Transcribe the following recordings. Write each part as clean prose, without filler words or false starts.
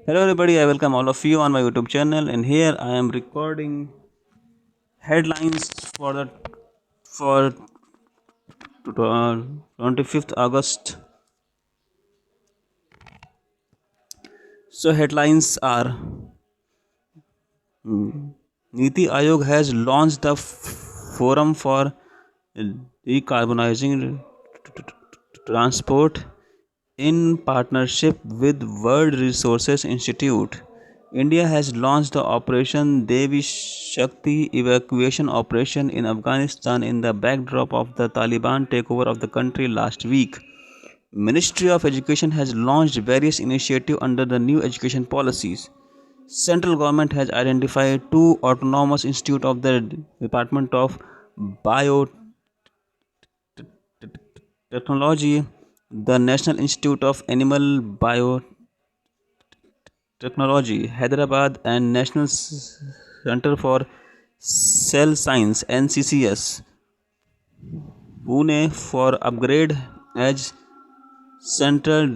Hello everybody, I welcome all of you on my YouTube channel, and here I am recording headlines for the for 25th August. So headlines are Niti Aayog has launched the forum for decarbonizing transport in partnership with World Resources Institute. India has launched the Operation Devi Shakti evacuation operation in Afghanistan in the backdrop of the Taliban takeover of the country last week. Ministry of Education has launched various initiatives under the new education policies. Central government has identified two autonomous institutes of the Department of Biotechnology, the National Institute of Animal Biotechnology, Hyderabad, and National Center for Cell Science (NCCS), Pune for upgrade as Central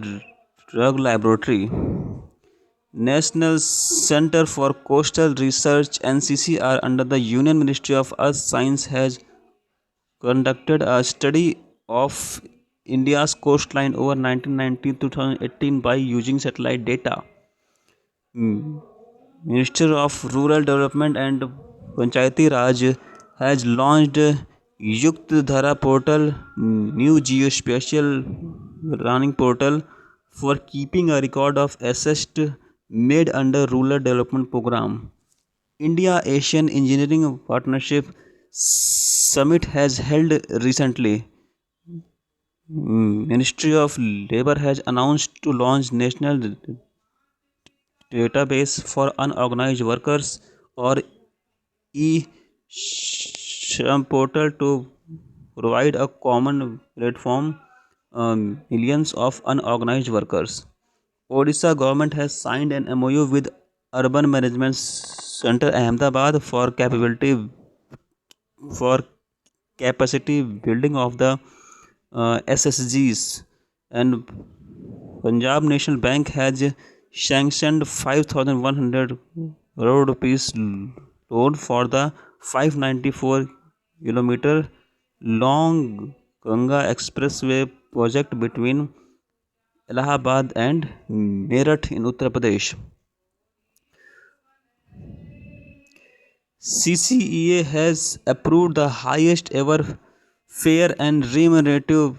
Drug Laboratory. National Center for Coastal Research (NCCR) under the Union Ministry of Earth Science has conducted a study of India's coastline over 1990 to 2018 by using satellite data. Minister of Rural Development and Panchayati Raj has launched Yukt Dhara portal, new geospatial running portal for keeping a record of assets made under Rural Development Program. India Asian Engineering Partnership Summit has held recently. Ministry of Labour has announced to launch national database for unorganized workers or e-shram portal to provide a common platform millions of unorganized workers. Odisha government has signed an MOU with Urban Management Center Ahmedabad for capacity building of the SSGs, and Punjab National Bank has sanctioned 5,100 crore rupees loan for the 594 kilometer long Ganga Expressway project between Allahabad and Meerut in Uttar Pradesh. CCEA has approved the highest ever fair and remunerative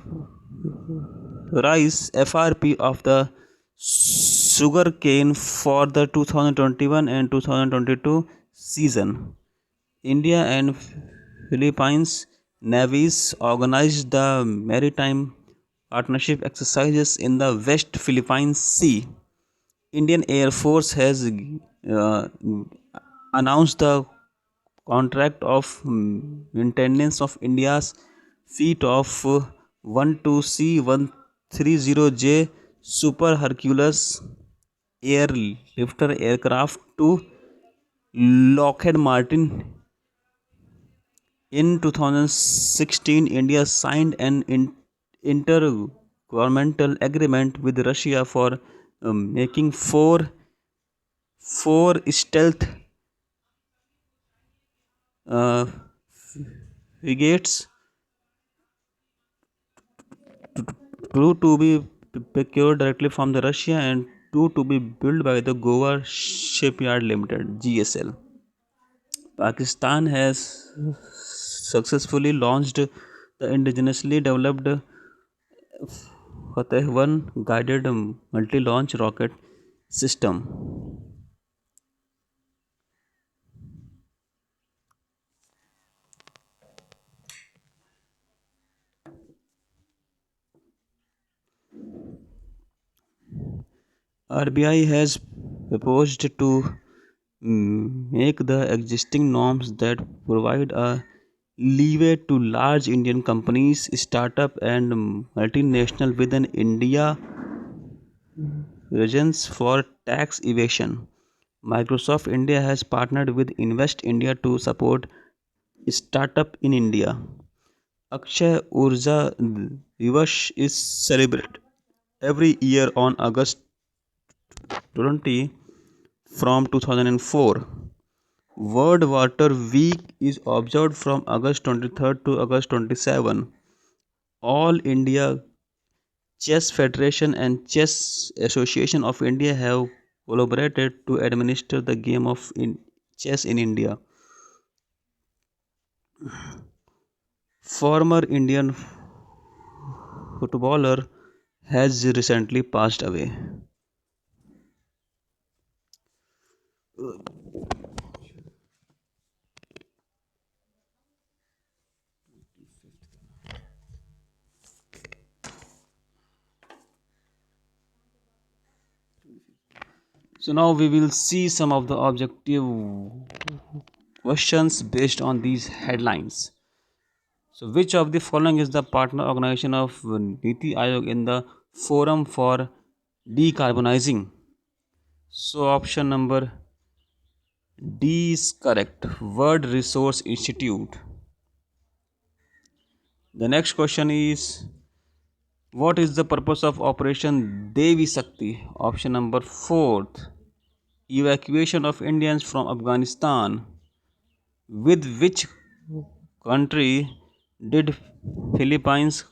rise FRP of the sugar cane for the 2021 and 2022 season. India and Philippines navies organized the maritime partnership exercises in the West Philippine Sea. Indian Air Force has announced the contract of maintenance of India's fleet of 12C130J Super Hercules airlifter aircraft to Lockheed Martin. In 2016, India signed an intergovernmental agreement with Russia for making four stealth uh, frigates to be procured directly from the Russia and two to be built by the Goa Shipyard Limited (GSL). Pakistan has successfully launched the indigenously developed Fateh 1 guided multi-launch rocket system. RBI has proposed to make the existing norms that provide a leeway to large Indian companies, startup and multinational within India regions for tax evasion. Microsoft India has partnered with Invest India to support startup in India. Akshay Urja Divash is celebrated every year on August 20 from 2004. World Water Week is observed from August 23rd to August 27. All India Chess Federation and Chess Association of India have collaborated to administer the game of chess in India. Former Indian footballer has recently passed away. So now we will see some of the objective questions based on these headlines. So which of the following is the partner organization of Niti Aayog in the Forum for Decarbonizing? So option number D is correct. World Resource Institute. The next question is, what is the purpose of Operation Devi Shakti? Option number fourth. Evacuation of Indians from Afghanistan. With which country did Philippines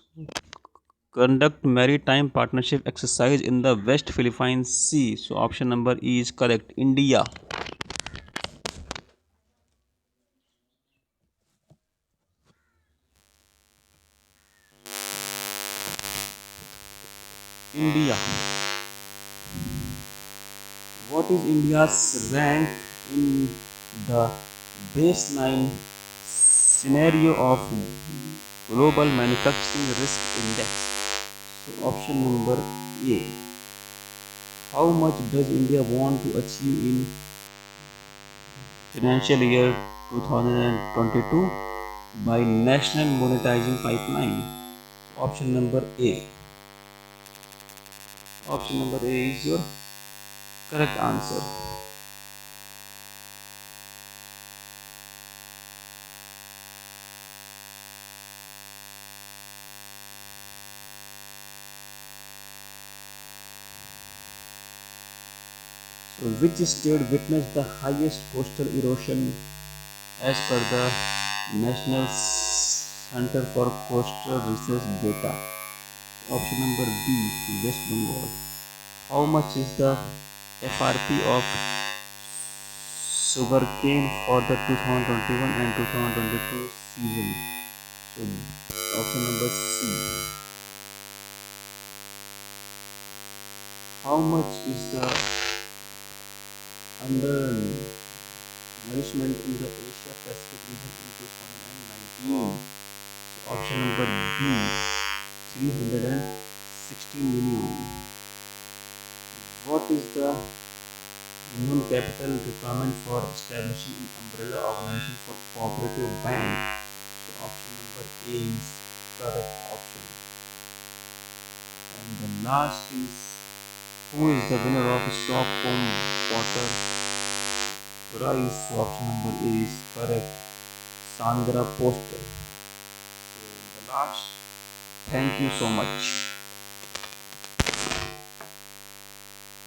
conduct maritime partnership exercise in the West Philippine Sea? So option number E is correct. India. India. What is India's rank in the baseline scenario of global manufacturing risk index? So option number A. How much does India want to achieve in financial year 2022 by national monetizing pipeline? Option number A. Option number A is your correct answer. So which state witnessed the highest coastal erosion as per the National Center for Coastal Research data? Option number B, West Bengal. How much is the FRP of sugarcane for the 2021 and 2022 season? So option number C. How much is the under nourishment in the Asia Pacific region in 2019? So option number B, 360 million. What is the minimum capital requirement for establishing an umbrella organization for cooperative bank? So option number A is correct option. And the last is, who is the winner of Stockholm Water Prize? So option number A is correct. Sandra Poster. So the last. Thank you so much.